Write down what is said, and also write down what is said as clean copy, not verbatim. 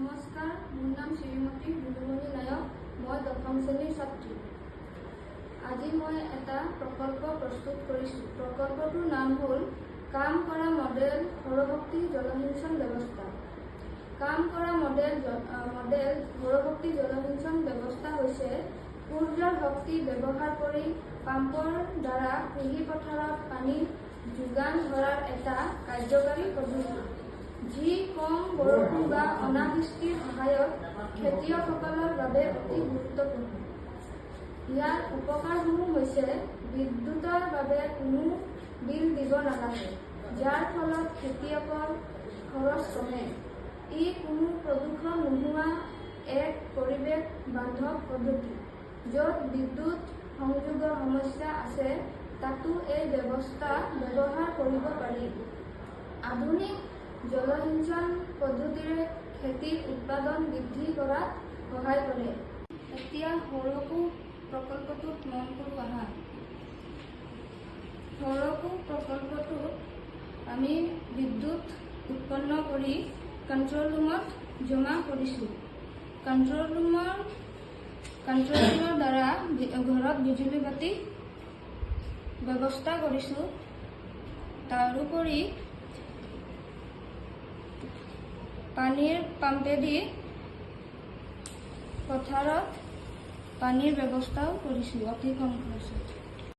নমস্কাৰ, মোৰ নাম শ্ৰীমতী দুলুমণি নায়ক। মই ১০ম শ্ৰেণীৰ ছাত্ৰী। আজি মই এটা প্ৰকল্প প্ৰস্তুত কৰিছোঁ। প্ৰকল্পটোৰ নাম হ'ল কাম কৰা মডেল সৌৰশক্তি জলসিঞ্চন ব্যৱস্থা। কাম কৰা মডেল সৌৰশক্তি জলসিঞ্চন ব্যৱস্থা হৈছে সূৰ্যৰ শক্তি ব্যৱহাৰ কৰি পাম্পৰ দ্বাৰা কৃষি পথাৰত পানী যোগান ধৰাৰ এটা কাৰ্যকাৰী পদ্ধতি, যি কম বৰষুণ বা অনাবৃষ্টিৰ সহায়ত খেতিয়কসকলৰ বাবে অতি গুৰুত্বপূৰ্ণ। ইয়াৰ উপকাৰসমূহ হৈছে বিদ্যুতৰ বাবে কোনো বিল দিব নালাগে, যাৰ ফলত খেতিয়কৰ খৰচ কমে। ই কোনো প্ৰদূষণ নোহোৱা এক পৰিৱেশ বান্ধৱ পদ্ধতি। য'ত বিদ্যুৎ সংযোগৰ সমস্যা আছে, তাতো এই ব্যৱস্থা ব্যৱহাৰ কৰিব পাৰি। আধুনিক জলসিঞ্চন পদ্ধতিৰে খেতিৰ উৎপাদন বৃদ্ধি কৰাত সহায় কৰে। এতিয়া সৌৰকূপ প্ৰকল্পটোত মন কৰোঁ আহা। সৌৰকূপ প্ৰকল্পটোত আমি বিদ্যুৎ উৎপন্ন কৰি কণ্ট্ৰল ৰুমত জমা কৰিছোঁ। কণ্ট্ৰল ৰুমৰ দ্বাৰা ঘৰত বিজুলী বাতি ব্যৱস্থা কৰিছোঁ। তাৰোপৰি পানীৰ পাম্পেদি পথাৰত পানীৰ ব্যৱস্থাও কৰিছোঁ অতি কম খৰচত।